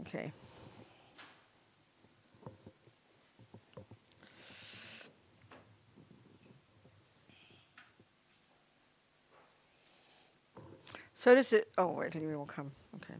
Okay. So does it? Oh wait, anyway, will come. Okay.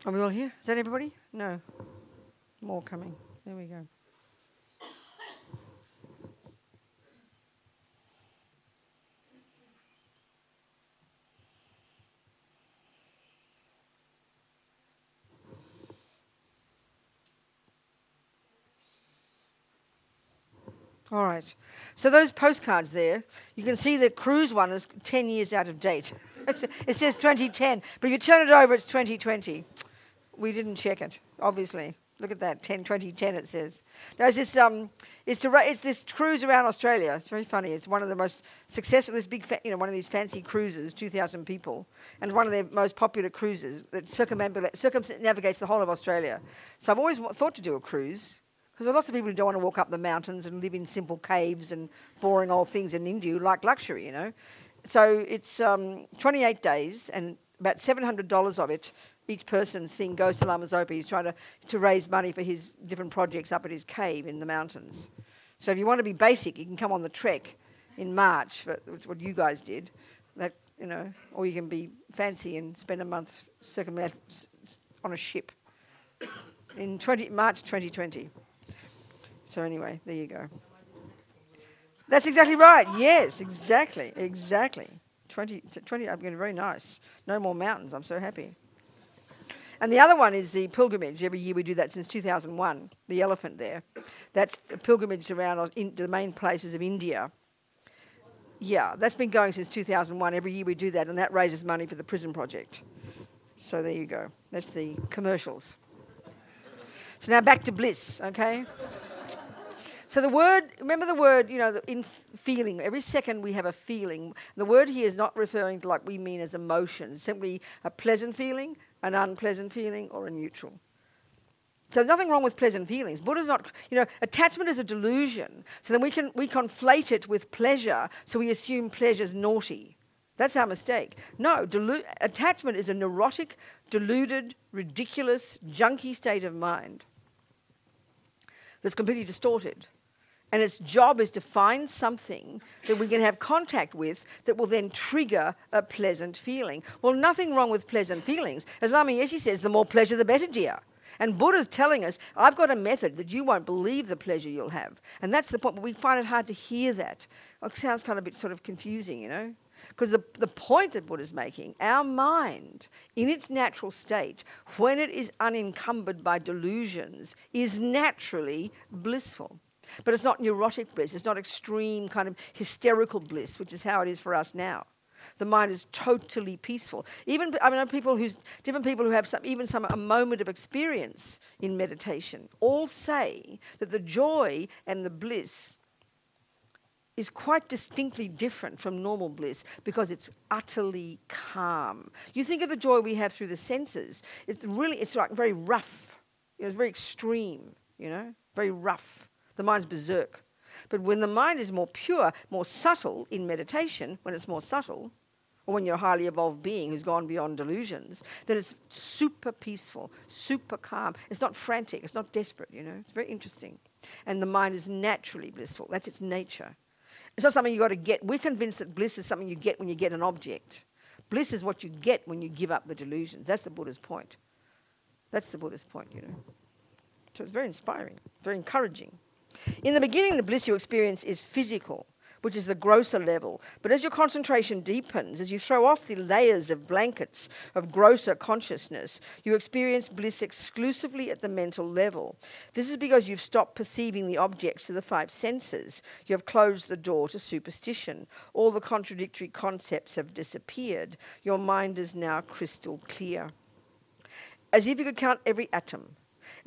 Are we all here? Is that everybody? No. More coming. There we go. All right. So those postcards there, you can see the cruise one is 10 years out of date. It says 2010, but if you turn it over, it's 2020. We didn't check it, obviously. Look at that, 2010 it says. No, it's this cruise around Australia. It's very funny. It's one of the most successful, this big, one of these fancy cruises, 2,000 people, and one of their most popular cruises that circumnavigates the whole of Australia. So I've always thought to do a cruise, because there are lots of people who don't want to walk up the mountains and live in simple caves and boring old things in India who like luxury, So it's 28 days, and about $700 of it, each person's thing, goes to Lama Zopa. He's trying to raise money for his different projects up at his cave in the mountains. So if you want to be basic, you can come on the trek in March, which is what you guys did, or you can be fancy and spend a month on a ship in March 2020. So anyway, there you go. That's exactly right. Yes, exactly. 20, I'm getting very nice. No more mountains. I'm so happy. And the other one is the pilgrimage. Every year we do that since 2001, the elephant there. That's a pilgrimage around the main places of India. Yeah, that's been going since 2001. Every year we do that, and that raises money for the prison project. So there you go. That's the commercials. So now back to bliss, okay? So remember the word, in feeling, every second we have a feeling. The word here is not referring to like we mean as emotion. It's simply a pleasant feeling, an unpleasant feeling, or a neutral. So there's nothing wrong with pleasant feelings. Buddha's not, attachment is a delusion. So then we conflate it with pleasure, so we assume pleasure's naughty. That's our mistake. No, attachment is a neurotic, deluded, ridiculous, junky state of mind that's completely distorted. And its job is to find something that we can have contact with that will then trigger a pleasant feeling. Well, nothing wrong with pleasant feelings. As Lama Yeshe says, the more pleasure, the better, dear. And Buddha's telling us, I've got a method that you won't believe the pleasure you'll have. And that's the point, but we find it hard to hear that. It sounds kind of a bit sort of confusing, Because the point that Buddha's making, our mind, in its natural state, when it is unencumbered by delusions, is naturally blissful. But it's not neurotic bliss. It's not extreme kind of hysterical bliss, which is how it is for us now. The mind is totally peaceful. Even I know different people who have a moment of experience in meditation all say that the joy and the bliss is quite distinctly different from normal bliss because it's utterly calm. You think of the joy we have through the senses. It's like very rough. It's very extreme. Very rough. The mind's berserk. But when the mind is more pure, more subtle in meditation, when it's more subtle, or when you're a highly evolved being who's gone beyond delusions, then it's super peaceful, super calm. It's not frantic. It's not desperate, It's very interesting. And the mind is naturally blissful. That's its nature. It's not something you've got to get. We're convinced that bliss is something you get when you get an object. Bliss is what you get when you give up the delusions. That's the Buddha's point. That's the Buddha's point, So it's very inspiring, very encouraging. In the beginning, the bliss you experience is physical. which is the grosser level. But as your concentration deepens, as you throw off the layers of blankets of grosser consciousness, you experience bliss exclusively at the mental level. This is because you've stopped perceiving the objects of the five senses. You have closed the door to superstition. All the contradictory concepts have disappeared. Your mind is now crystal clear, as if you could count every atom.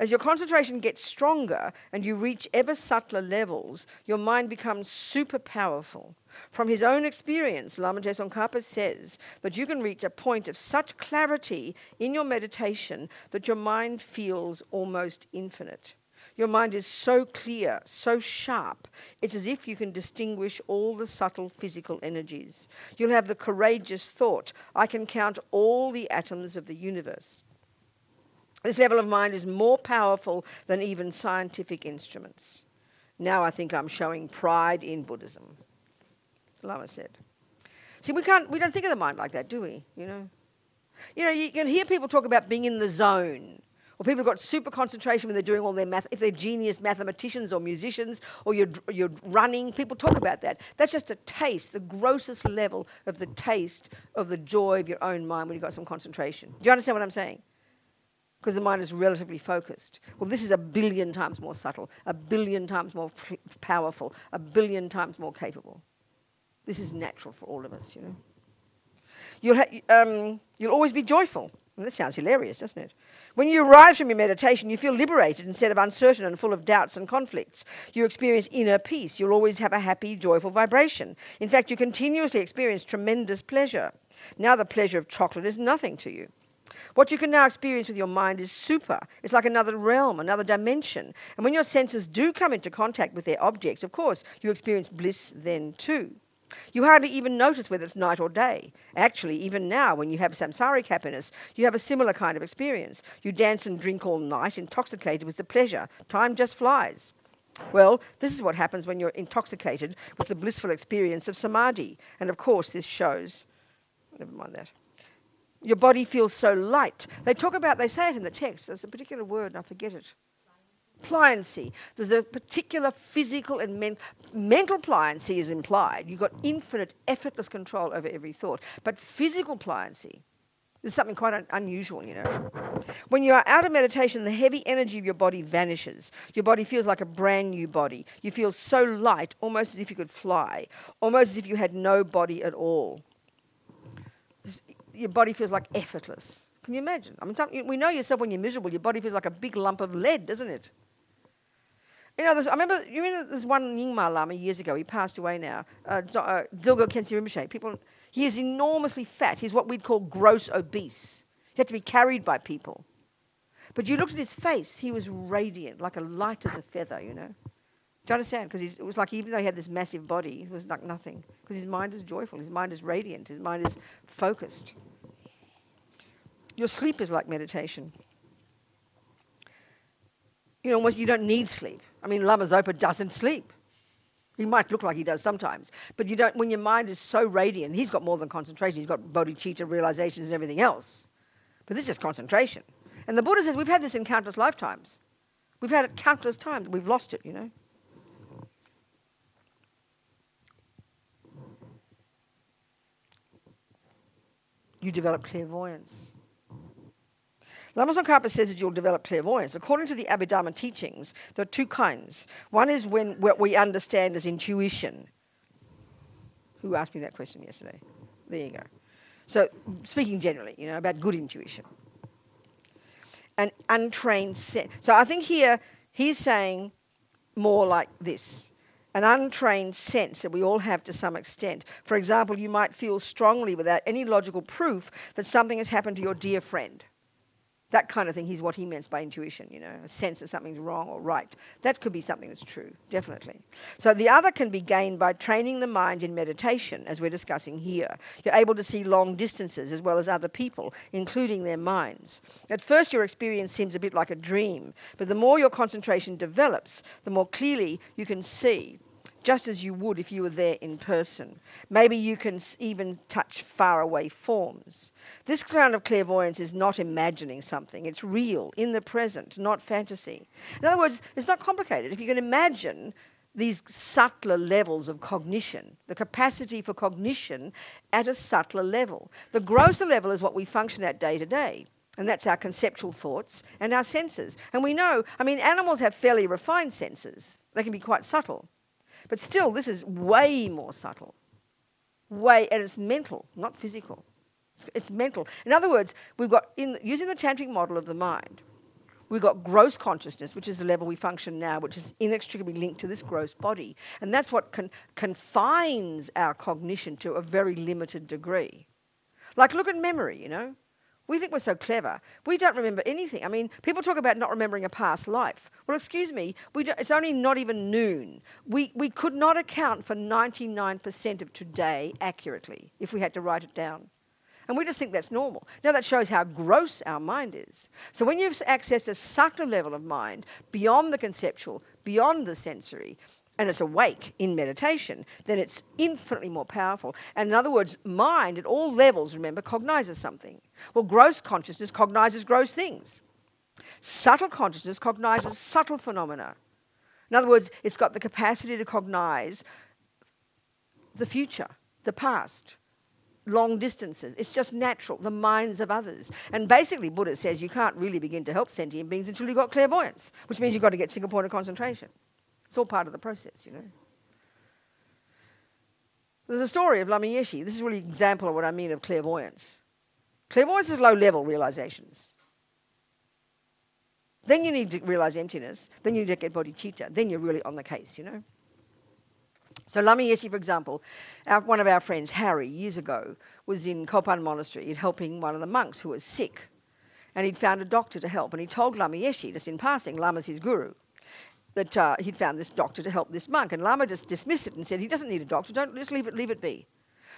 As your concentration gets stronger and you reach ever subtler levels, your mind becomes super powerful. From his own experience, Lama Tsongkhapa says that you can reach a point of such clarity in your meditation that your mind feels almost infinite. Your mind is so clear, so sharp, it's as if you can distinguish all the subtle physical energies. You'll have the courageous thought, I can count all the atoms of the universe. This level of mind is more powerful than even scientific instruments. Now I think I'm showing pride in Buddhism, Lama said. See, we don't think of the mind like that, do we? You know, you can hear people talk about being in the zone, or people who've got super concentration when they're doing all their math. If they're genius mathematicians or musicians, or you're running, people talk about that. That's just a taste, the grossest level of the taste of the joy of your own mind when you've got some concentration. Do you understand what I'm saying? Because the mind is relatively focused. Well, this is 1 billion times more subtle, 1 billion times more powerful, 1 billion times more capable. This is natural for all of us, you know. You'll always be joyful. Well, that sounds hilarious, doesn't it? When you arise from your meditation, you feel liberated instead of uncertain and full of doubts and conflicts. You experience inner peace. You'll always have a happy, joyful vibration. In fact, you continuously experience tremendous pleasure. Now the pleasure of chocolate is nothing to you. What you can now experience with your mind is super. It's like another realm, another dimension. And when your senses do come into contact with their objects, of course, you experience bliss then too. You hardly even notice whether it's night or day. Actually, even now, when you have samsaric happiness, you have a similar kind of experience. You dance and drink all night, intoxicated with the pleasure. Time just flies. Well, this is what happens when you're intoxicated with the blissful experience of samadhi. And of course, this shows... Never mind that. Your body feels so light. They say it in the text. There's a particular word, and I forget it. Pliancy. There's a particular physical and mental pliancy is implied. You've got infinite, effortless control over every thought. But physical pliancy is something quite unusual, you know. When you are out of meditation, the heavy energy of your body vanishes. Your body feels like a brand new body. You feel so light, almost as if you could fly, almost as if you had no body at all. Your body feels like effortless. Can you imagine? I mean, we know yourself when you're miserable, your body feels like a big lump of lead, doesn't it? You know, I remember there's one Nyingma Lama years ago, he passed away now, Dilgo Khyentse Rinpoche. He is enormously fat. He's what we'd call gross obese. He had to be carried by people. But you looked at his face, he was radiant, like a light as a feather, you know. Do you understand? Because it was like even though he had this massive body, it was like nothing. Because his mind is joyful, his mind is radiant, his mind is focused. Your sleep is like meditation. You know, almost you don't need sleep. I mean, Lama Zopa doesn't sleep. He might look like he does sometimes, but you don't. When your mind is so radiant, he's got more than concentration. He's got bodhicitta realizations and everything else. But this is concentration. And the Buddha says we've had this in countless lifetimes. We've had it countless times. We've lost it, you know. You develop clairvoyance. Lama Tsongkhapa says that you'll develop clairvoyance. According to the Abhidharma teachings, there are two kinds. One is what we understand as intuition. Who asked me that question yesterday? There you go. So speaking generally, you know, about good intuition. An untrained sense. So I think here he's saying more like this. An untrained sense that we all have to some extent. For example, you might feel strongly without any logical proof that something has happened to your dear friend. That kind of thing is what he meant by intuition, you know, a sense that something's wrong or right. That could be something that's true, definitely. So the other can be gained by training the mind in meditation, as we're discussing here. You're able to see long distances as well as other people, including their minds. At first, your experience seems a bit like a dream, but the more your concentration develops, the more clearly you can see, just as you would if you were there in person. Maybe you can even touch faraway forms. This kind of clairvoyance is not imagining something. It's real, in the present, not fantasy. In other words, it's not complicated. If you can imagine these subtler levels of cognition, the capacity for cognition at a subtler level. The grosser level is what we function at day to day, and that's our conceptual thoughts and our senses. And we know, I mean, animals have fairly refined senses. They can be quite subtle. But still, this is way more subtle. And it's mental, not physical. It's mental. In other words, we've got, using the tantric model of the mind, we've got gross consciousness, which is the level we function now, which is inextricably linked to this gross body. And that's what confines our cognition to a very limited degree. Like, look at memory, you know. We think we're so clever. We don't remember anything. I mean, people talk about not remembering a past life. Well, excuse me, it's only not even noon. We could not account for 99% of today accurately if we had to write it down. And we just think that's normal. Now that shows how gross our mind is. So when you've accessed a subtler level of mind, beyond the conceptual, beyond the sensory, and it's awake in meditation, then it's infinitely more powerful. And in other words, mind at all levels, remember, cognizes something. Well, gross consciousness cognizes gross things. Subtle consciousness cognizes subtle phenomena. In other words, it's got the capacity to cognize the future, the past, long distances. It's just natural, the minds of others. And basically, Buddha says you can't really begin to help sentient beings until you've got clairvoyance, which means you've got to get single point of concentration. It's all part of the process, you know. There's a story of Lama Yeshe. This is really an example of what I mean of clairvoyance. Clairvoyance is low-level realizations. Then you need to realize emptiness. Then you need to get bodhicitta. Then you're really on the case, you know. So Lama Yeshe, for example, one of our friends, Harry, years ago, was in Kopan Monastery helping one of the monks who was sick. And he'd found a doctor to help. And he told Lama Yeshe, just in passing, Lama's his guru, that he'd found this doctor to help this monk. And Lama just dismissed it and said, he doesn't need a doctor, just leave it be.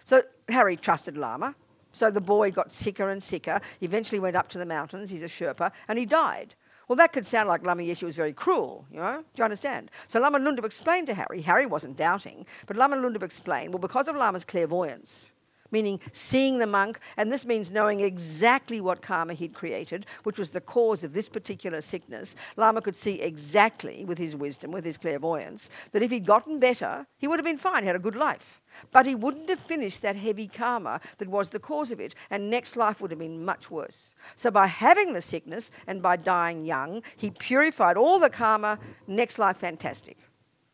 So Harry trusted Lama. So the boy got sicker and sicker, eventually went up to the mountains, he's a Sherpa, and he died. Well, that could sound like Lama Yeshe was very cruel, you know? Do you understand? So Lama Lundab explained to Harry wasn't doubting, but Lama Lundab explained, well, because of Lama's clairvoyance, meaning seeing the monk, and this means knowing exactly what karma he'd created, which was the cause of this particular sickness, Lama could see exactly, with his wisdom, with his clairvoyance, that if he'd gotten better, he would have been fine, he had a good life. But he wouldn't have finished that heavy karma that was the cause of it, and next life would have been much worse. So by having the sickness and by dying young, he purified all the karma, next life fantastic.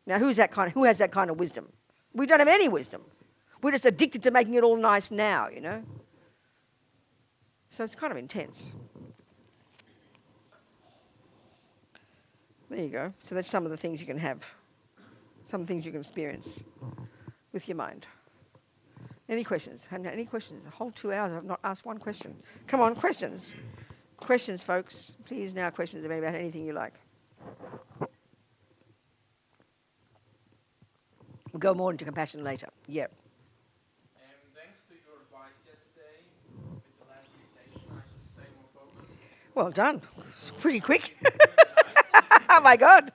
Now who has that kind of wisdom? We don't have any wisdom. We're just addicted to making it all nice now, you know. So it's kind of intense. There you go. So that's some of the things you can have, some things you can experience with your mind. Any questions? Any questions? A whole 2 hours I've not asked one question. Come on, questions. Questions, folks. Please now questions about anything you like. We'll go more into compassion later. Yeah. Thanks to your advice yesterday with the last meditation, I should stay more focused. Well done. It's pretty quick. Oh my God.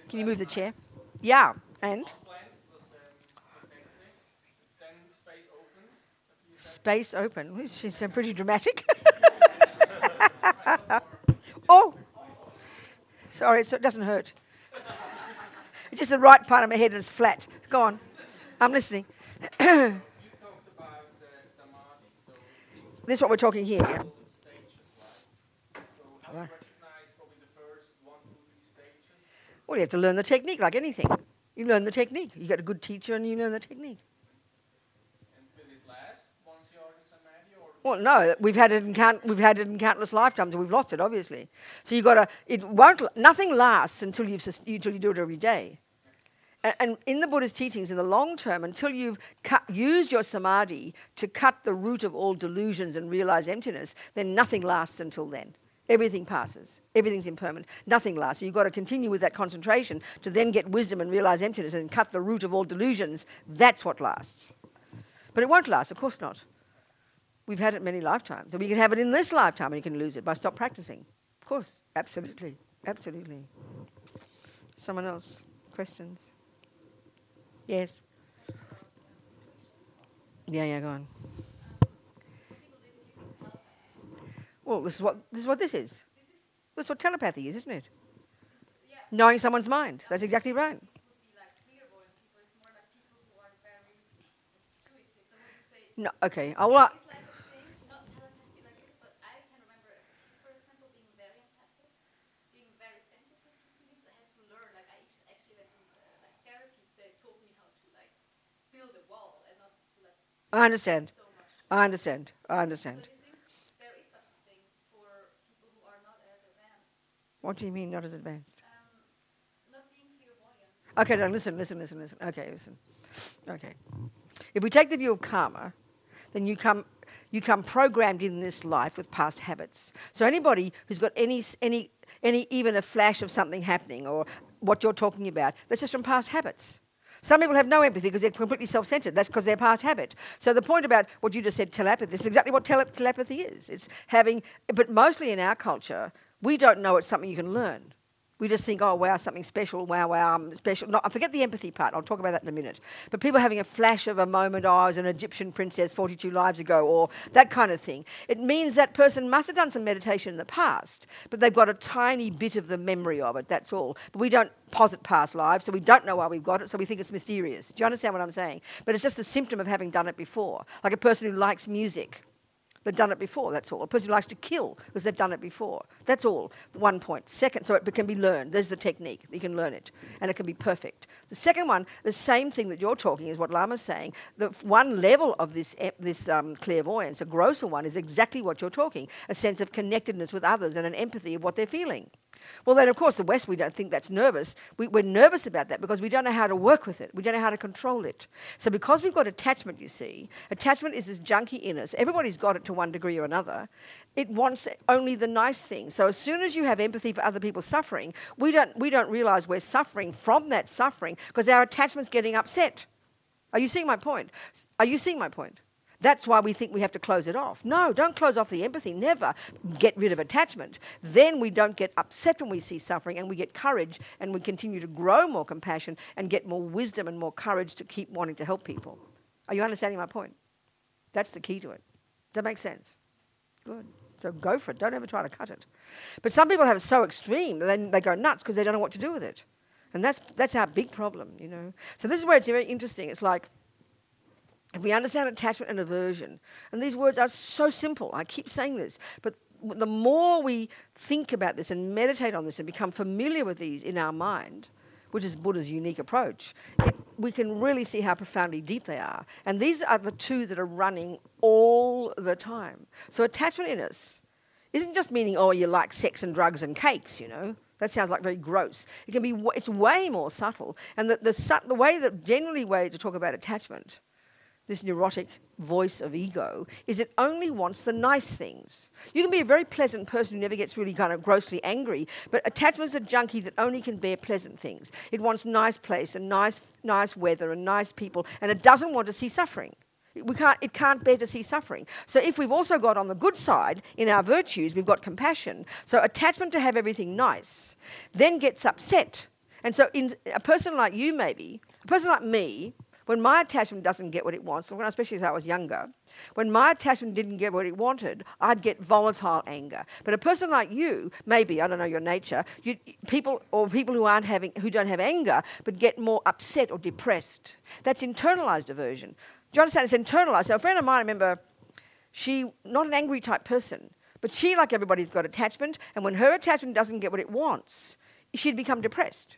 Can you move the chair? Yeah. And? Then space opened. Space open. She's pretty dramatic. Oh. Sorry, so it doesn't hurt. It's just the right part of my head and it's flat. Go on. I'm listening. You talked about samadhi, so this is what we're talking here. Yeah. Stages, right? So how do you recognize probably the first 1, 2, 3 stages? Well, you have to learn the technique like anything. You learn the technique. You get a good teacher and you learn the technique. And will it last once you are in samadhi, or? Well, no, we've had it in countless lifetimes, and we've lost it, obviously. So you got to. It won't. Nothing lasts until you do it every day. And in the Buddha's teachings, in the long term, until you've used your samadhi to cut the root of all delusions and realize emptiness, then nothing lasts until then. Everything passes. Everything's impermanent. Nothing lasts. So you've got to continue with that concentration to then get wisdom and realize emptiness and cut the root of all delusions. That's what lasts. But it won't last, of course not. We've had it many lifetimes. And we can have it in this lifetime and you can lose it by stop practicing. Of course. Absolutely. Absolutely. Someone else? Questions? Yes. Yeah, go on. Well, this is what this is. That's what telepathy is, isn't it? Knowing someone's mind. That's exactly right. No, okay. I understand. I understand. I understand. What do you mean not as advanced? Okay, now listen. Okay, listen. Okay. If we take the view of karma, then you come programmed in this life with past habits. So anybody who's got any even a flash of something happening or what you're talking about, that's just from past habits. Some people have no empathy because they're completely self-centered. That's because they're past habit. So the point about what you just said, telepathy, this is exactly what telepathy is. It's having, but mostly in our culture, we don't know it's something you can learn. We just think, oh, wow, something special. Wow, I'm special. No, I forget the empathy part. I'll talk about that in a minute. But people having a flash of a moment, oh, I was an Egyptian princess 42 lives ago, or that kind of thing. It means that person must have done some meditation in the past, but they've got a tiny bit of the memory of it, that's all. But we don't posit past lives, so we don't know why we've got it, so we think it's mysterious. Do you understand what I'm saying? But it's just a symptom of having done it before. Like a person who likes music. They've done it before, that's all. A person who likes to kill because they've done it before. That's all. 1 point. Second, so it can be learned. There's the technique. You can learn it. And it can be perfect. The second one, the same thing that you're talking is what Lama's saying. The one level of this clairvoyance, a grosser one, is exactly what you're talking. A sense of connectedness with others and an empathy of what they're feeling. Well, then, of course, the West, we don't think that's nervous. We're nervous about that because we don't know how to work with it. We don't know how to control it. So because we've got attachment, you see, attachment is this junkie in us. Everybody's got it to one degree or another. It wants only the nice thing. So as soon as you have empathy for other people's suffering, we don't realize we're suffering from that suffering because our attachment's getting upset. Are you seeing my point? Are you seeing my point? That's why we think we have to close it off. No, don't close off the empathy. Never get rid of attachment. Then we don't get upset when we see suffering and we get courage and we continue to grow more compassion and get more wisdom and more courage to keep wanting to help people. Are you understanding my point? That's the key to it. Does that make sense? Good. So go for it. Don't ever try to cut it. But some people have it so extreme that then they go nuts because they don't know what to do with it. And that's our big problem, you know. So this is where it's very interesting. It's like, if we understand attachment and aversion, and these words are so simple, I keep saying this, but the more we think about this and meditate on this and become familiar with these in our mind, which is Buddha's unique approach, we can really see how profoundly deep they are. And these are the two that are running all the time. So attachment in us isn't just meaning, oh, you like sex and drugs and cakes, you know. That sounds like very gross. It can be, it's way more subtle. And generally way to talk about attachment, this neurotic voice of ego, is it only wants the nice things. You can be a very pleasant person who never gets really kind of grossly angry, but attachment's a junkie that only can bear pleasant things. It wants nice place and nice weather and nice people, and it doesn't want to see suffering. It can't bear to see suffering. So if we've also got on the good side, in our virtues, we've got compassion. So attachment to have everything nice then gets upset. And so in a person like you maybe, a person like me, when my attachment doesn't get what it wants, especially as I was younger, when my attachment didn't get what it wanted, I'd get volatile anger. But a person like you, maybe, I don't know your nature, people who don't have anger, but get more upset or depressed. That's internalized aversion. Do you understand? It's internalized. So a friend of mine, I remember, she, not an angry type person, but she, like everybody's got attachment, and when her attachment doesn't get what it wants, she'd become depressed.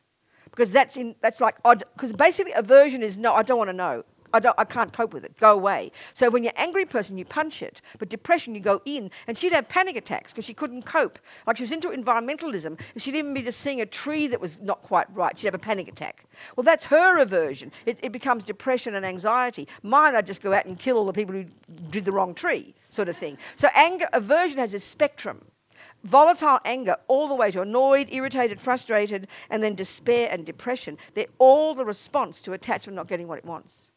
Because that's like odd. Because basically aversion is no, I don't want to know. I can't cope with it. Go away. So when you're an angry person, you punch it. But depression, you go in. And she'd have panic attacks because she couldn't cope. Like she was into environmentalism. And she'd even be just seeing a tree that was not quite right. She'd have a panic attack. Well, that's her aversion. It becomes depression and anxiety. Mine, I'd just go out and kill all the people who did the wrong tree, sort of thing. So aversion has a spectrum. Volatile anger all the way to annoyed, irritated, frustrated, and then despair and depression. They're all the response to attachment not getting what it wants.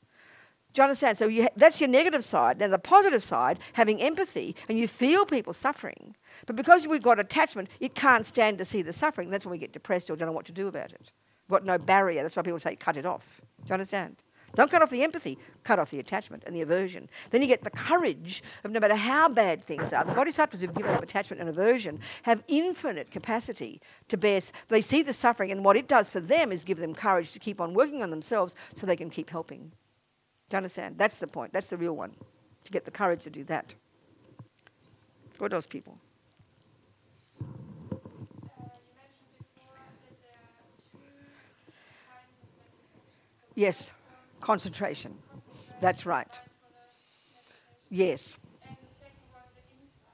Do you understand? So that's your negative side. Then the positive side, having empathy, and you feel people suffering. But because we've got attachment, it can't stand to see the suffering. That's when we get depressed or don't know what to do about it. We've got no barrier. That's why people say cut it off. Do you understand? Don't cut off the empathy, cut off the attachment and the aversion. Then you get the courage of, no matter how bad things are, the bodhisattvas who've given up attachment and aversion have infinite capacity to bear. They see the suffering, and what it does for them is give them courage to keep on working on themselves so they can keep helping. Do you understand? That's the point. That's the real one, to get the courage to do that. For those people. Yes, concentration. That's right. Yes.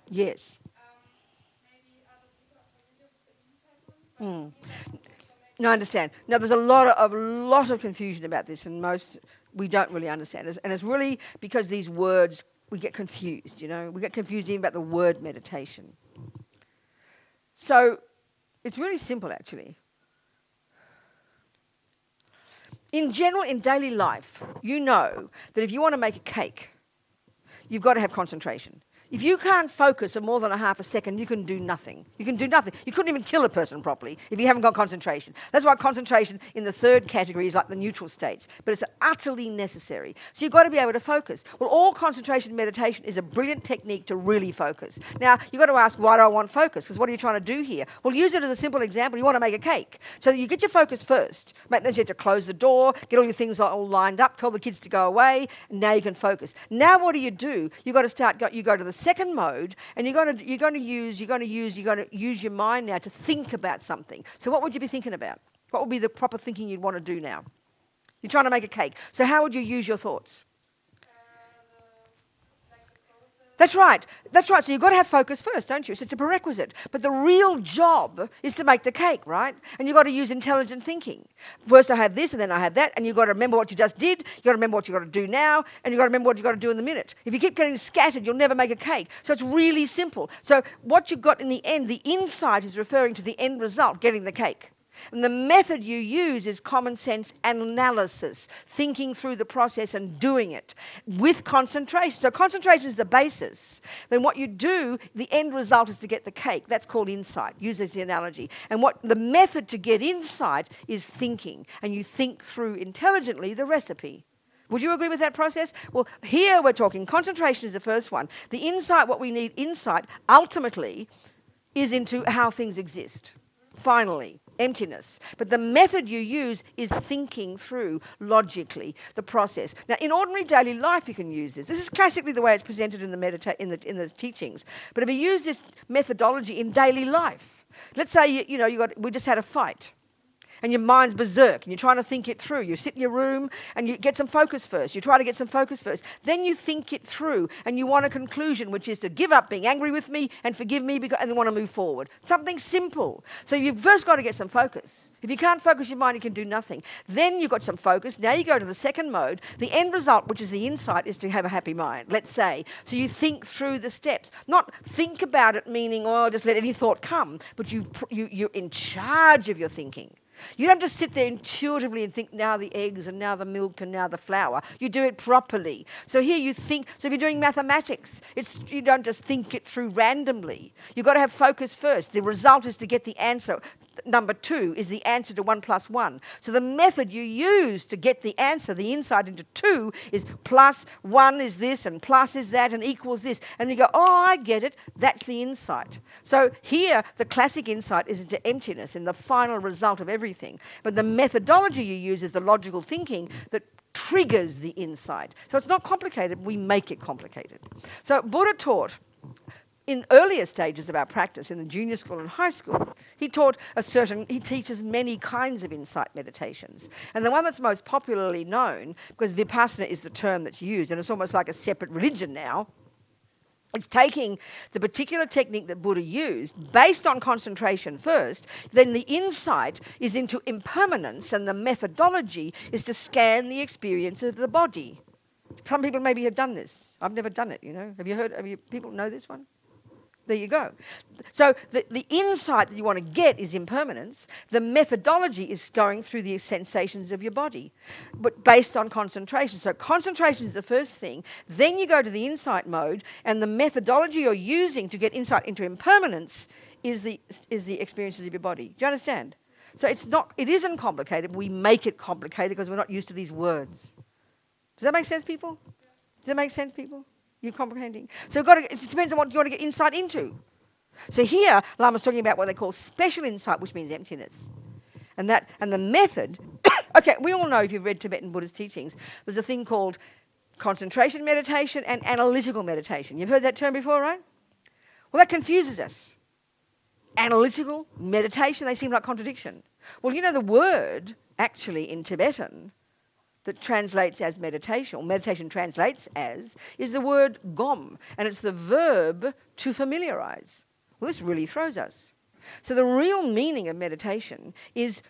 Yes. Mm. No, I understand. No, there's a lot of confusion about this, and most we don't really understand. And it's really because these words, we get confused, We get confused even about the word meditation. So it's really simple, actually. In general, in daily life, you know that if you want to make a cake, you've got to have concentration. If you can't focus for more than a half a second, you can do nothing. You can do nothing. You couldn't even kill a person properly if you haven't got concentration. That's why concentration in the third category is like the neutral states, but it's utterly necessary. So you've got to be able to focus. Well, all concentration meditation is a brilliant technique to really focus. Now, you've got to ask, why do I want focus? Because what are you trying to do here? Well, use it as a simple example. You want to make a cake. So you get your focus first. Then you have to close the door, get all your things all lined up, tell the kids to go away, and now you can focus. Now what do? You've got to start, you go to the second mode, and you're going to use your mind now to think about something. So what would you be thinking about? What would be the proper thinking you'd want to do now? You're trying to make a cake. So how would you use your thoughts? That's right. So you've got to have focus first, don't you? So it's a prerequisite. But the real job is to make the cake, right? And you've got to use intelligent thinking. First I have this, and then I have that, and you've got to remember what you just did, you've got to remember what you've got to do now, and you've got to remember what you've got to do in the minute. If you keep getting scattered, you'll never make a cake. So it's really simple. So what you've got in the end, the insight is referring to the end result, getting the cake. And the method you use is common sense analysis, thinking through the process and doing it with concentration. So concentration is the basis. Then what you do, the end result is to get the cake. That's called insight. Use as the analogy. And what the method to get insight is thinking. And you think through intelligently the recipe. Would you agree with that process? Well, here we're talking concentration is the first one. The insight, what we need insight ultimately is into how things exist. Finally, emptiness. But the method you use is thinking through logically the process. Now, in ordinary daily life, you can use this. This is classically the way it's presented in the teachings. But if you use this methodology in daily life, let's say we just had a fight, and your mind's berserk, and you're trying to think it through. You sit in your room, and you get some focus first. You try to get some focus first. Then you think it through, and you want a conclusion, which is to give up being angry with me and forgive me, and then want to move forward. Something simple. So you've first got to get some focus. If you can't focus your mind, you can do nothing. Then you've got some focus. Now you go to the second mode. The end result, which is the insight, is to have a happy mind, let's say. So you think through the steps. Not think about it, meaning, just let any thought come, but you're in charge of your thinking. You don't just sit there intuitively and think, now the eggs and now the milk and now the flour. You do it properly. So here you think, so if you're doing mathematics, you don't just think it through randomly. You've got to have focus first. The result is to get the answer. Number 2 is the answer to 1 + 1. So the method you use to get the answer, the insight into 2, is plus 1 is this and plus is that and equals this. And you go, I get it. That's the insight. So here, the classic insight is into emptiness in the final result of everything. But the methodology you use is the logical thinking that triggers the insight. So it's not complicated. We make it complicated. So Buddha taught in earlier stages of our practice, in the junior school and high school, he teaches many kinds of insight meditations. And the one that's most popularly known, because Vipassana is the term that's used, and it's almost like a separate religion now, it's taking the particular technique that Buddha used, based on concentration first, then the insight is into impermanence, and the methodology is to scan the experience of the body. Some people maybe have done this. I've never done it, Have you people know this one? There you go. So the insight that you want to get is impermanence. The methodology is going through the sensations of your body, but based on concentration. So concentration is the first thing. Then you go to the insight mode, and the methodology you're using to get insight into impermanence is the experiences of your body. Do you understand? So it isn't complicated. We make it complicated because we're not used to these words. Does that make sense, people? Does that make sense, people? You're comprehending? So it depends on what you want to get insight into. So here, Lama's talking about what they call special insight, which means emptiness. And the method, okay, we all know if you've read Tibetan Buddhist teachings, there's a thing called concentration meditation and analytical meditation. You've heard that term before, right? Well, that confuses us. Analytical, meditation, they seem like contradiction. Well, you know the word, actually, in Tibetan, that translates as meditation, or meditation translates as, is the word gom, and it's the verb to familiarize. Well, this really throws us. So the real meaning of meditation is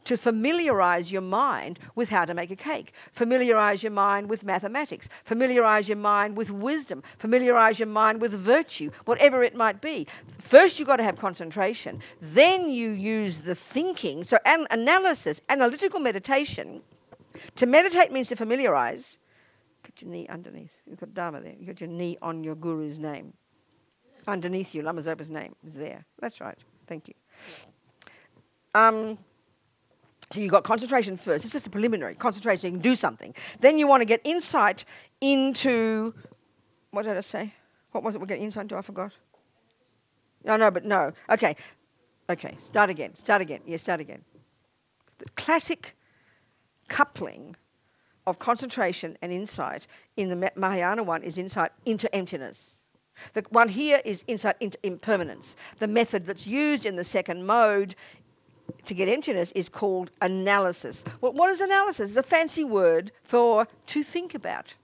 to familiarize your mind with how to make a cake, familiarize your mind with mathematics, familiarize your mind with wisdom, familiarize your mind with virtue, whatever it might be. First, you've got to have concentration. Then you use the thinking. So analysis, analytical meditation. To meditate means to familiarize. Put your knee underneath. You've got Dharma there. You've got your knee on your guru's name. Underneath you, Lama Zopa's name is there. That's right. Thank you. So you've got concentration first. It's just a preliminary. Concentration so you can do something. Then you want to get insight into, what did I say? What was it we're getting insight into? I forgot. No. Okay. Start again. Yeah, start again. The classic coupling of concentration and insight in the Mahayana one is insight into emptiness. The one here is insight into impermanence. The method that's used in the second mode to get emptiness is called analysis. Well, what is analysis? It's a fancy word for to think about.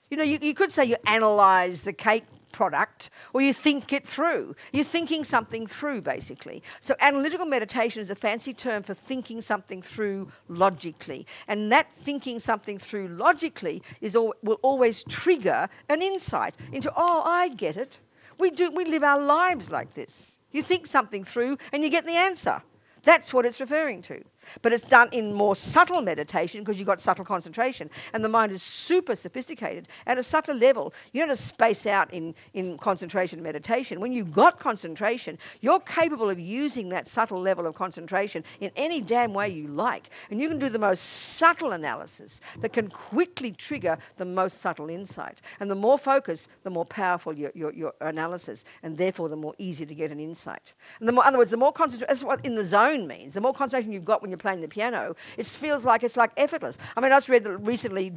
You know, you could say you analyze the cake product, or you think it through. You're thinking something through, basically. So analytical meditation is a fancy term for thinking something through logically. And that thinking something through logically will always trigger an insight into, oh, I get it. We live our lives like this. You think something through and you get the answer. That's what it's referring to. But it's done in more subtle meditation because you've got subtle concentration. And the mind is super sophisticated. At a subtle level, you don't just space out in concentration meditation. When you've got concentration, you're capable of using that subtle level of concentration in any damn way you like. And you can do the most subtle analysis that can quickly trigger the most subtle insight. And the more focused, the more powerful your analysis, and therefore the more easy to get an insight. And in other words, the more concentration, that's what in the zone means. The more concentration you've got when you're playing the piano, it feels like it's like effortless. I mean, I just read recently,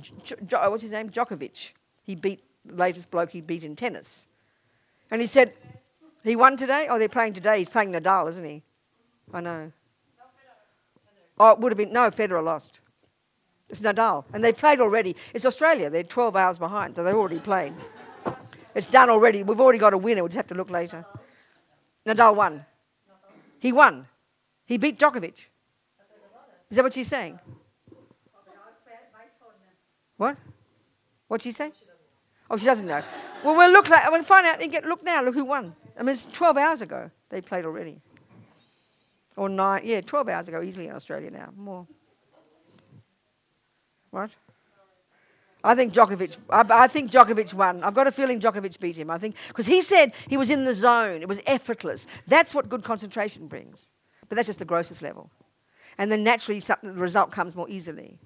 what's his name? Djokovic. He beat the latest bloke he beat in tennis. And he said, he won today? Oh, they're playing today. He's playing Nadal, isn't he? I know. Oh, it would have been, no, Federer lost. It's Nadal. And they played already. It's Australia. They're 12 hours behind, so they've already played. It's done already. We've already got a winner. We'll just have to look later. Nadal won. He won. He beat Djokovic. Is that what she's saying? What? What'd she say? Oh, she doesn't know. Well, we'll look. We'll find out. Look now. Look who won. I mean, it's 12 hours ago they played already. Or 9. Yeah, 12 hours ago, easily in Australia now. More. What? I think Djokovic won. I've got a feeling Djokovic beat him. I think because he said he was in the zone. It was effortless. That's what good concentration brings. But that's just the grossest level. And then naturally the result comes more easily.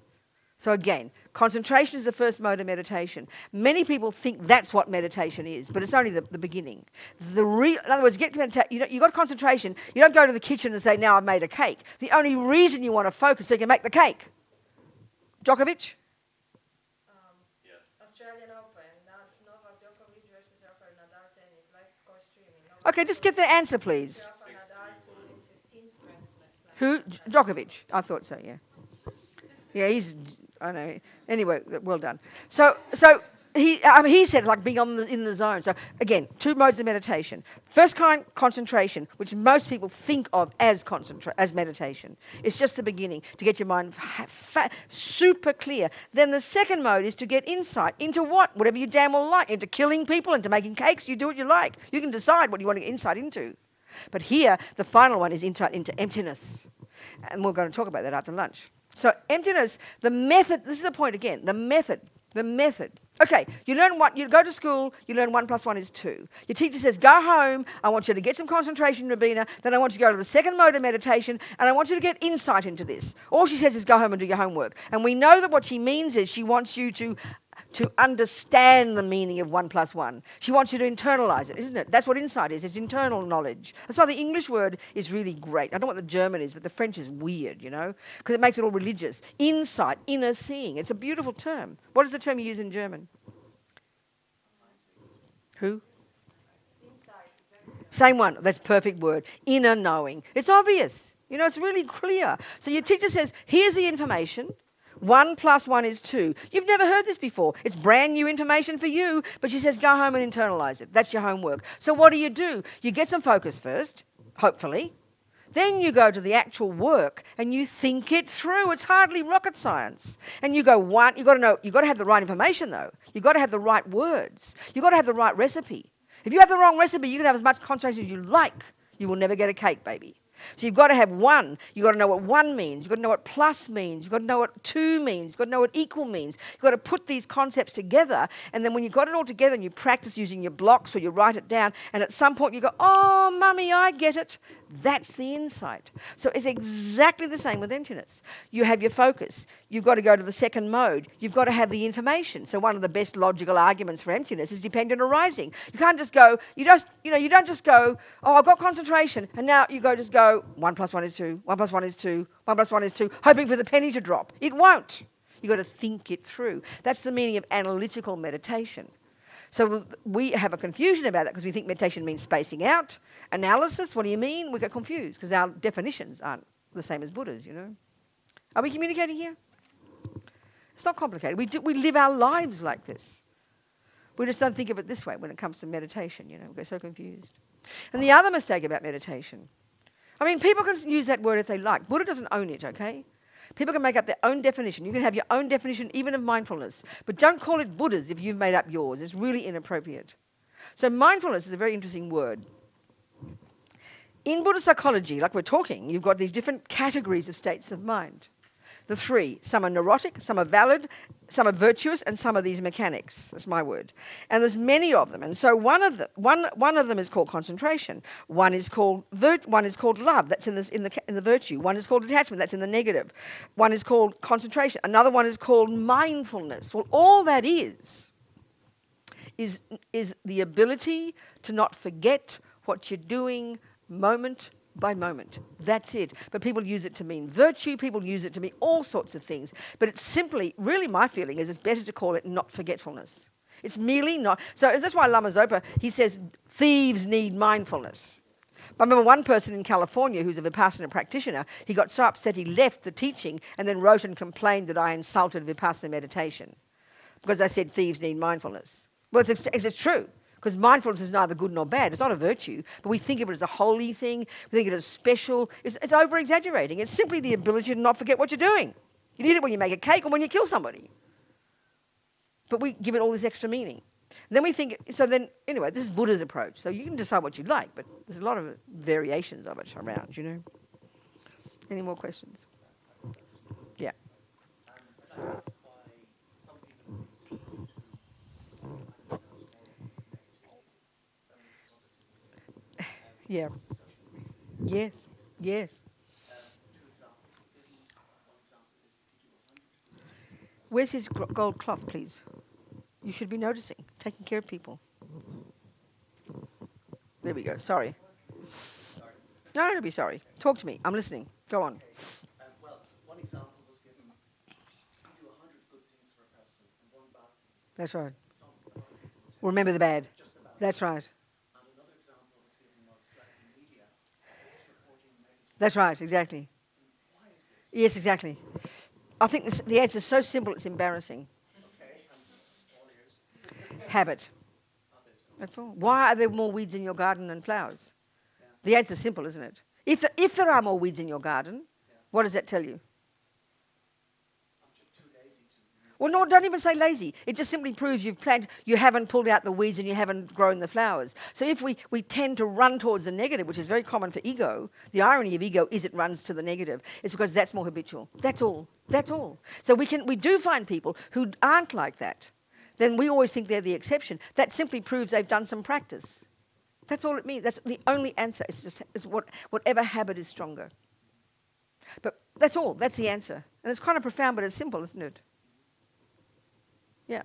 So again, concentration is the first mode of meditation. Many people think that's what meditation is, but it's only the beginning. In other words, you got concentration. You don't go to the kitchen and say, now I've made a cake. The only reason you want to focus is so you can make the cake. Djokovic? Yes. Australian Open, Novak Djokovic versus Rafael Nadal tennis, live score streaming. Okay, just get the answer, please. Who? Djokovic. I thought so, yeah. Yeah, I know. Anyway, well done. So he said like being in the zone. So again, 2 modes of meditation. First kind, concentration, which most people think of as meditation. It's just the beginning to get your mind super clear. Then the second mode is to get insight into whatever you damn well like, into killing people, into making cakes. You do what you like. You can decide what you want to get insight into. But here, the final one is insight into emptiness. And we're going to talk about that after lunch. So emptiness, the method, this is the point again, the method The method. Okay, you learn what you go to school, you learn 1 + 1 is 2. Your teacher says, go home, I want you to get some concentration, Robina, then I want you to go to the second mode of meditation, and I want you to get insight into this. All she says is go home and do your homework. And we know that what she means is she wants you to understand the meaning of 1 + 1. She wants you to internalize it, isn't it? That's what insight is. It's internal knowledge. That's why the English word is really great. I don't know what the German is, but the French is weird, because it makes it all religious. Insight, inner seeing. It's a beautiful term. What is the term you use in German? Who? Same one. That's perfect word. Inner knowing. It's obvious. It's really clear. So your teacher says, here's the information. 1 + 1 is 2. You've never heard this before. It's brand new information for you, but she says go home and internalize it. That's your homework. So what do? You get some focus first, hopefully. Then you go to the actual work and you think it through. It's hardly rocket science. And you go, you've got to have the right information though. You've got to have the right words. You've got to have the right recipe. If you have the wrong recipe, you can have as much concentration as you like. You will never get a cake, baby. So you've got to have 1. You've got to know what 1 means. You've got to know what plus means. You've got to know what 2 means. You've got to know what equal means. You've got to put these concepts together. And then when you've got it all together and you practice using your blocks or you write it down, and at some point you go, oh, mummy, I get it. That's the insight. So it's exactly the same with emptiness. You have your focus. You've got to go to the second mode. You've got to have the information. So one of the best logical arguments for emptiness is dependent arising. You can't just go, you don't just go, oh, I've got concentration, and now you just go, 1 + 1 is 2, 1 + 1 is 2, 1 + 1 is 2, hoping for the penny to drop. It won't. You've got to think it through. That's the meaning of analytical meditation. So we have a confusion about that because we think meditation means spacing out. Analysis, what do you mean? We get confused because our definitions aren't the same as Buddha's, Are we communicating here? It's not complicated. We live our lives like this. We just don't think of it this way when it comes to meditation, We get so confused. And the other mistake about meditation, people can use that word if they like. Buddha doesn't own it, okay? People can make up their own definition. You can have your own definition even of mindfulness. But don't call it Buddha's if you've made up yours. It's really inappropriate. So mindfulness is a very interesting word. In Buddhist psychology, like we're talking, you've got these different categories of states of mind. The 3. Some are neurotic, some are valid, some are virtuous, and some are these mechanics. That's my word. And there's many of them. And so one of them is called concentration. One is called love. That's in the virtue. One is called attachment. That's in the negative. One is called concentration. Another one is called mindfulness. Well, all that is the ability to not forget what you're doing moment by moment. That's it. But people use it to mean virtue. People use it to mean all sorts of things. But it's simply, really my feeling is it's better to call it not forgetfulness. It's merely not. So that's why Lama Zopa, he says, thieves need mindfulness. I remember one person in California who's a Vipassana practitioner, he got so upset he left the teaching and then wrote and complained that I insulted Vipassana meditation because I said thieves need mindfulness. Well, it's true. Because mindfulness is neither good nor bad. It's not a virtue. But we think of it as a holy thing. We think of it as special. It's over-exaggerating. It's simply the ability to not forget what you're doing. You need it when you make a cake or when you kill somebody. But we give it all this extra meaning. And then we think, anyway, this is Buddha's approach. So you can decide what you like, but there's a lot of variations of it around, Any more questions? Yeah. Yeah. Yes. Yes. Where's his gold cloth, please? You should be noticing, taking care of people. There we go. Sorry. No, don't be sorry. Talk to me. I'm listening. Go on. Well, one example was given. You do 100 good things for a person and one bad thing. That's right. A lot of people would Remember the bad. just the bad. That's right. And another example was given was like the media always reporting negative. That's right. Exactly. Why is this? Yes, exactly. I think the answer is so simple it's embarrassing. Okay, all ears. Habit. That's all. Why are there more weeds in your garden than flowers? Yeah. The answer's simple, isn't it? If there are more weeds in your garden, what does that tell you? I'm just too lazy to. Well, no, don't even say lazy. It just simply proves you haven't pulled out the weeds and you haven't grown the flowers. So if we tend to run towards the negative, which is very common for ego, the irony of ego is it runs to the negative. It's because that's more habitual. That's all. That's all. So we do find people who aren't like that. Then we always think they're the exception. That simply proves they've done some practice. That's all it means. That's the only answer. Is whatever habit is stronger. But that's all. That's the answer. And it's kind of profound, but it's simple, isn't it? Yeah.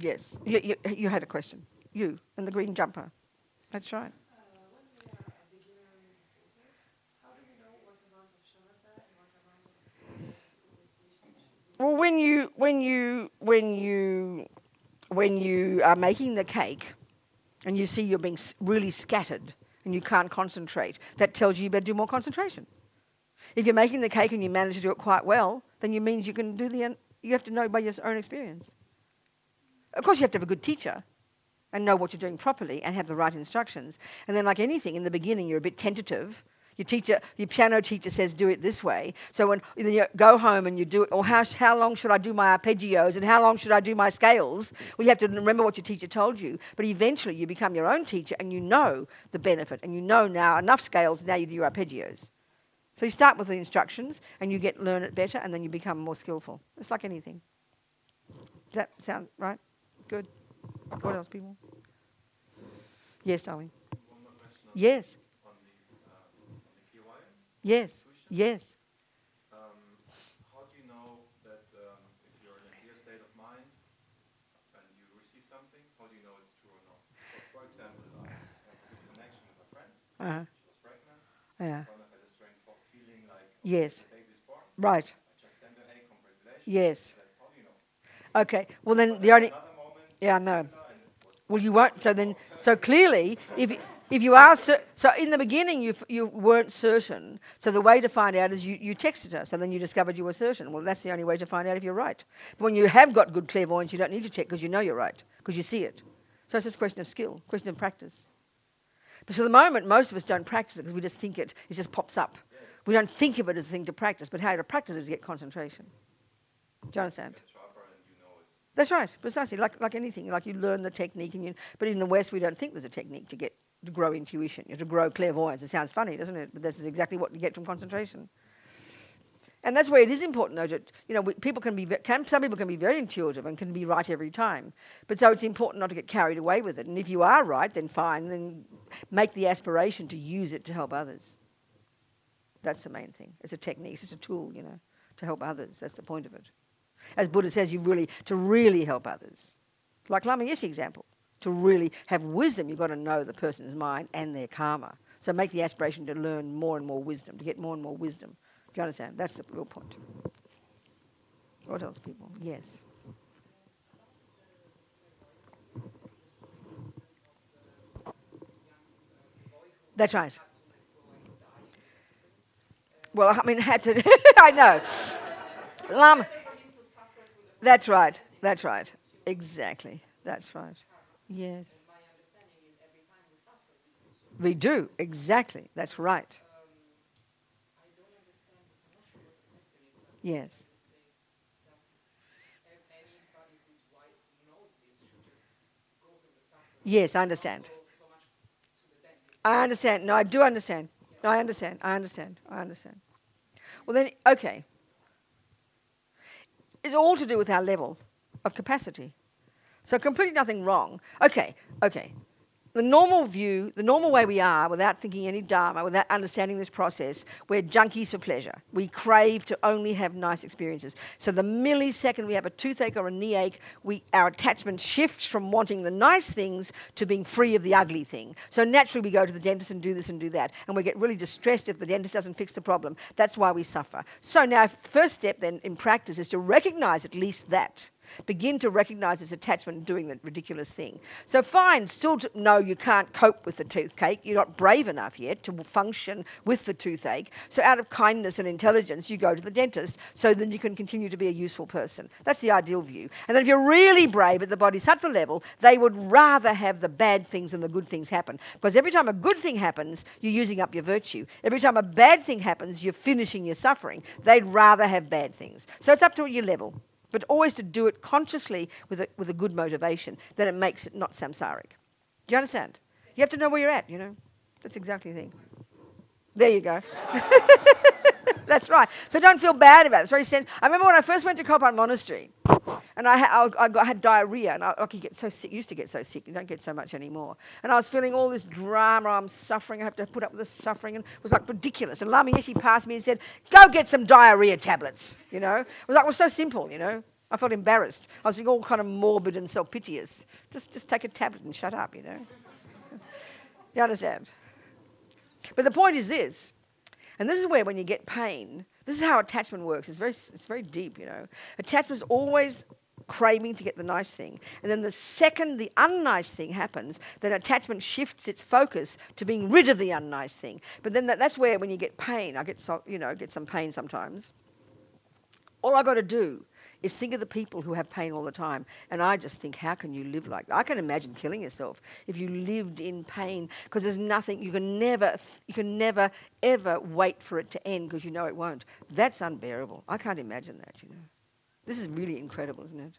Yes. You had a question. You and the green jumper. That's right. When we are a beginner meditator, how do we know what amount of shamatha and what amount of physical meditation should we? Well, when you are making the cake and you see you're being really scattered and you can't concentrate, that tells you better do more concentration. If you're making the cake and you manage to do it quite well, then it means you can do you have to know by your own experience. Of course, you have to have a good teacher and know what you're doing properly and have the right instructions. And then, like anything, in the beginning, you're a bit tentative. Your piano teacher says, do it this way. So when you go home and you do it, or how long should I do my arpeggios and how long should I do my scales? Well, you have to remember what your teacher told you. But eventually, you become your own teacher and you know the benefit. And you know now enough scales, now you do your arpeggios. So you start with the instructions and you learn it better and then you become more skillful. It's like anything. Does that sound right? Good. What else, people? Yes, darling. One more question Yes. on the KY Yes. institution. Yes. How do you know that if you're in a clear state of mind and you receive something, how do you know it's true or not? For example, I have a good connection with a friend. Uh-huh. She was pregnant. Yeah. One of had a strange feeling like Yes. the baby's born. Right. I just sent her, hey, congratulations. Yes. She said, how do you know? Okay. Well, then But the only. another moment, Yeah, I know. similar, and it was Well, you won't. So clearly, if you are so in the beginning you weren't certain. So the way to find out is you texted her. So then you discovered you were certain. Well, that's the only way to find out if you're right. But when you have got good clairvoyance, you don't need to check because you know you're right because you see it. So it's just a question of skill, question of practice. But for the moment, most of us don't practice it because we just think it just pops up. We don't think of it as a thing to practice, but how to practice it is to get concentration. Do you understand? That's right, precisely. Like anything, like you learn the technique, but in the West we don't think there's a technique to grow intuition, to grow clairvoyance. It sounds funny, doesn't it? But this is exactly what you get from concentration. And that's where it is important, though, that some people can be very intuitive and can be right every time. But so it's important not to get carried away with it. And if you are right, then fine. Then make the aspiration to use it to help others. That's the main thing. It's a technique. It's a tool, to help others. That's the point of it. As Buddha says, to really help others. Like Lama Yeshe example. To really have wisdom, you've got to know the person's mind and their karma. So make the aspiration to learn more and more wisdom, to get more and more wisdom. Do you understand? That's the real point. What else, people? Yes. That's right. Well, I mean, had to. I know. Lama. That's right. That's right. Exactly. That's right. Yes. We do. Exactly. That's right. Yes. Yes, I understand. I understand. No, I do understand. No, I understand. I understand. I understand. Well, then, okay. It's all to do with our level of capacity. So completely nothing wrong. Okay. The normal way we are, without thinking any dharma, without understanding this process, we're junkies for pleasure. We crave to only have nice experiences. So the millisecond we have a toothache or a knee ache, our attachment shifts from wanting the nice things to being free of the ugly thing. So naturally we go to the dentist and do this and do that. And we get really distressed if the dentist doesn't fix the problem. That's why we suffer. So now the first step then in practice is to recognize at least that. begin to recognize this attachment and doing that ridiculous thing. So fine, still to know you can't cope with the toothache. You're not brave enough yet to function with the toothache. So out of kindness and intelligence, you go to the dentist so then you can continue to be a useful person. That's the ideal view. And then if you're really brave at the bodhisattva level, they would rather have the bad things than the good things happen. Because every time a good thing happens, you're using up your virtue. Every time a bad thing happens, you're finishing your suffering. They'd rather have bad things. So it's up to your level. But always to do it consciously with a good motivation, then it makes it not samsaric. Do you understand? You have to know where you're at, That's exactly the thing. There you go. That's right. So don't feel bad about it. It's very sensitive. I remember when I first went to Kopan Monastery, and I had diarrhea, and I could get so sick. Used to get so sick. You don't get so much anymore. And I was feeling all this drama. I'm suffering. I have to put up with this suffering, and it was like ridiculous. And Lama Yeshe passed me and said, "Go get some diarrhea tablets." It was so simple. I felt embarrassed. I was being all kind of morbid and self-piteous. Just take a tablet and shut up. You understand? But the point is this. And this is where, when you get pain, this is how attachment works. It's very deep, Attachment is always craving to get the nice thing. And then the second the unnice thing happens, then attachment shifts its focus to being rid of the unnice thing. But then that's where, when you get pain, I get some pain sometimes. All I got to do is think of the people who have pain all the time. And I just think, how can you live like that? I can imagine killing yourself if you lived in pain, because there's nothing, you can never, ever wait for it to end because you know it won't. That's unbearable. I can't imagine that, This is really incredible, isn't it?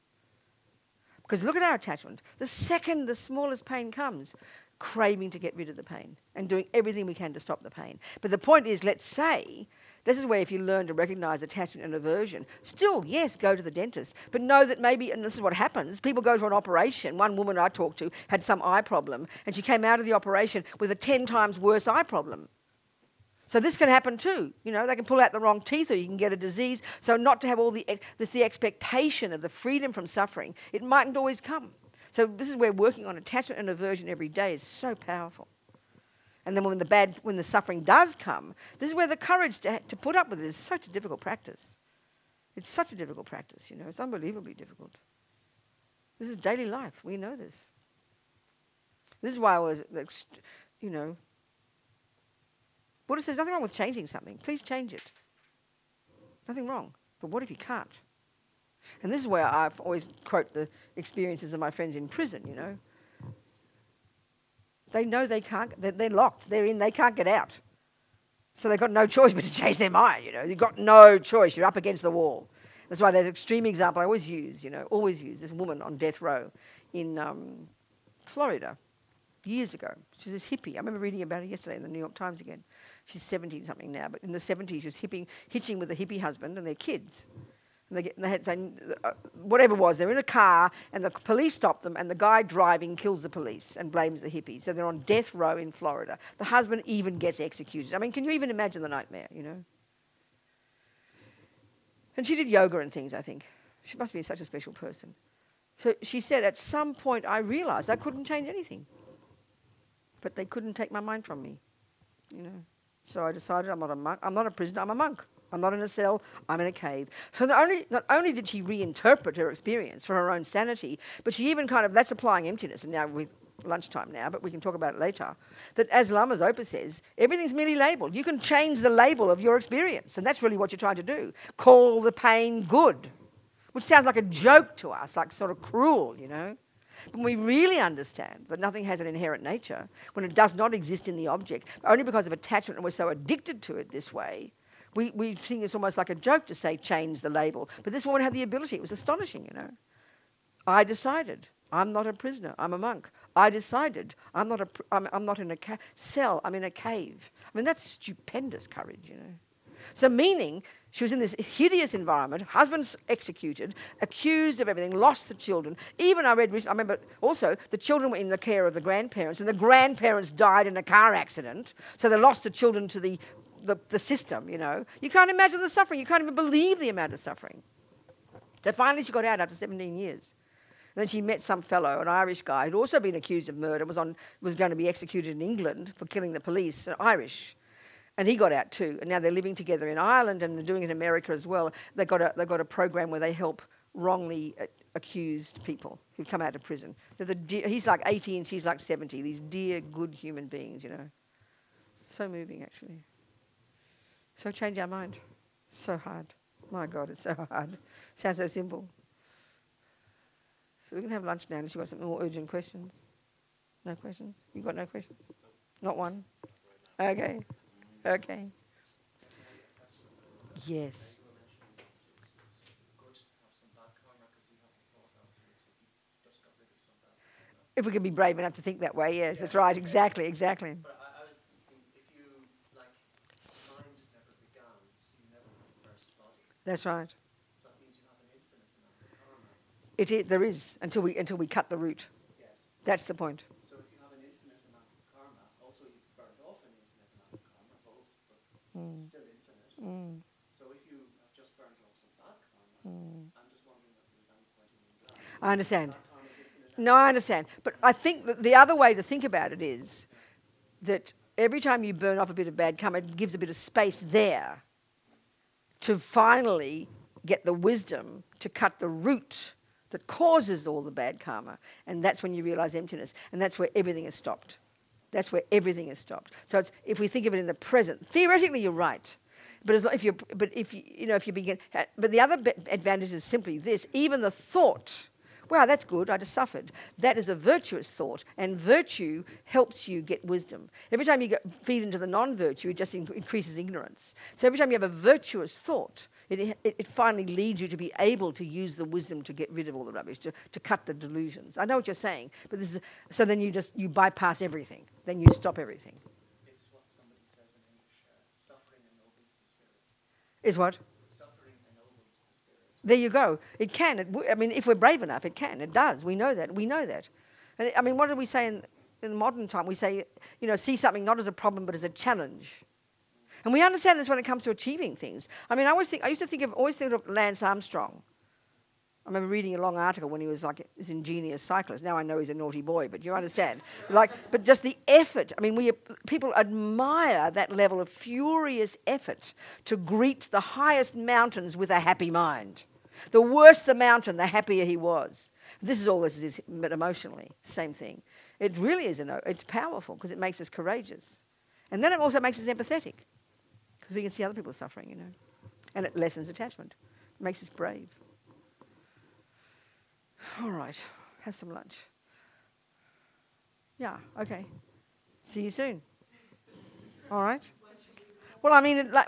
Because look at our attachment. The second the smallest pain comes, craving to get rid of the pain and doing everything we can to stop the pain. But the point is, let's say, this is where if you learn to recognize attachment and aversion, still, yes, go to the dentist. But know that maybe, and this is what happens, people go to an operation. One woman I talked to had some eye problem, and she came out of the operation with a 10 times worse eye problem. So this can happen too. They can pull out the wrong teeth, or you can get a disease. So not to have all the expectation of the freedom from suffering, it mightn't always come. So this is where working on attachment and aversion every day is so powerful. And then when the suffering does come, this is where the courage to put up with it is such a difficult practice. It's such a difficult practice, It's unbelievably difficult. This is daily life. We know this. This is why I was, Buddha says nothing wrong with changing something. Please change it. Nothing wrong. But what if you can't? And this is where I've always quote the experiences of my friends in prison, They know they can't, they're locked, they're in, they can't get out. So they've got no choice but to change their mind, You've got no choice, you're up against the wall. That's why there's an extreme example I always use, this woman on death row in Florida years ago. She's this hippie. I remember reading about her yesterday in the New York Times again. She's 70-something now, but in the 70s she was hitching with a hippie husband and their kids. And they had whatever it was, they're in a car and the police stop them, and the guy driving kills the police and blames the hippies. So they're on death row in Florida. The husband even gets executed. I mean, can you even imagine the nightmare, And she did yoga and things, I think. She must be such a special person. So she said, at some point I realized I couldn't change anything. But they couldn't take my mind from me, So I decided I'm not a monk. I'm not a prisoner, I'm a monk. I'm not in a cell, I'm in a cave. So not only did she reinterpret her experience for her own sanity, but she even that's applying emptiness. And now we're lunchtime now, but we can talk about it later. That as Lama Zopa says, everything's merely labelled. You can change the label of your experience, and that's really what you're trying to do. Call the pain good, which sounds like a joke to us, like sort of cruel, But when we really understand that nothing has an inherent nature, when it does not exist in the object, only because of attachment, and we're so addicted to it this way, we think it's almost like a joke to say change the label. But this woman had the ability. It was astonishing, I decided I'm not a prisoner. I'm a monk. I decided I'm not in a cell. I'm in a cave. I mean, that's stupendous courage, So meaning she was in this hideous environment, husband's executed, accused of everything, lost the children. Even I remember also the children were in the care of the grandparents, and the grandparents died in a car accident, so they lost the children to the system, You can't imagine the suffering. You can't even believe the amount of suffering. So finally she got out after 17 years. And then she met some fellow, an Irish guy, who'd also been accused of murder, was going to be executed in England for killing the police, Irish. And he got out too. And now they're living together in Ireland, and they're doing it in America as well. They've got a program where they help wrongly accused people who come out of prison. He's like 80 and she's like 70. These dear, good human beings, you know. So moving, actually. So change our mind. So hard. My God, it's so hard. Sounds so simple. So we can have lunch now unless you've got some more urgent questions. No questions? You got no questions? Not one? Okay. Okay. Can I ask you a quick one? Yes. You were mentioning that it's good to have some bad karma because you haven't thought afterwards if you just got rid of some bad karma. If we can be brave enough to think that way, yes, Yeah, that's right. okay. Exactly, exactly. But I was thinking, if you, like, mind never began, so you never had a first body. That's right. So that means you have an infinite amount of karma. There is until we cut the root. Yes. That's the point. So if you have an infinite amount of karma, also you've burned off an infinite amount of karma, both, but still infinite. So if you have just burned off some bad karma, I'm just wondering whether there's any point in doing that. I understand. That karma's infinite. No, I understand. But I think that the other way to think about it is that every time you burn off a bit of bad karma, it gives a bit of space there to finally get the wisdom to cut the root that causes all the bad karma. And that's when you realize emptiness. And that's where everything is stopped. That's where everything is stopped. So if we think of it in the present, theoretically you're right. But if you begin, but the other advantage is simply this: even the thought, wow, that's good, I just suffered. That is a virtuous thought, and virtue helps you get wisdom. Every time you feed into the non-virtue, it just increases ignorance. So every time you have a virtuous thought, it finally leads you to be able to use the wisdom to get rid of all the rubbish, to cut the delusions. I know what you're saying, but so then you bypass everything. Then you stop everything. It's what somebody says in English, suffering ennobles the spirit. Is what? Suffering ennobles the spirit. There you go. It can. If we're brave enough, it can. It does. We know that. We know that. And what do we say in modern time? We say, see something not as a problem but as a challenge. And we understand this when it comes to achieving things. I used to always think of Lance Armstrong. I remember reading a long article when he was like this ingenious cyclist. Now I know he's a naughty boy, but you understand. But just the effort. People admire that level of furious effort to greet the highest mountains with a happy mind. The worse the mountain, the happier he was. This is, but emotionally, same thing. It really is, it's powerful because it makes us courageous. And then it also makes us empathetic because we can see other people suffering, And it lessens attachment. It makes us brave. All right, have some lunch. Yeah, okay. See you soon. All right. Well,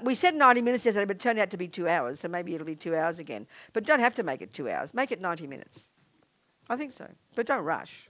we said 90 minutes yesterday, but it turned out to be 2 hours, so maybe it'll be 2 hours again. But don't have to make it 2 hours. Make it 90 minutes. I think so. But don't rush.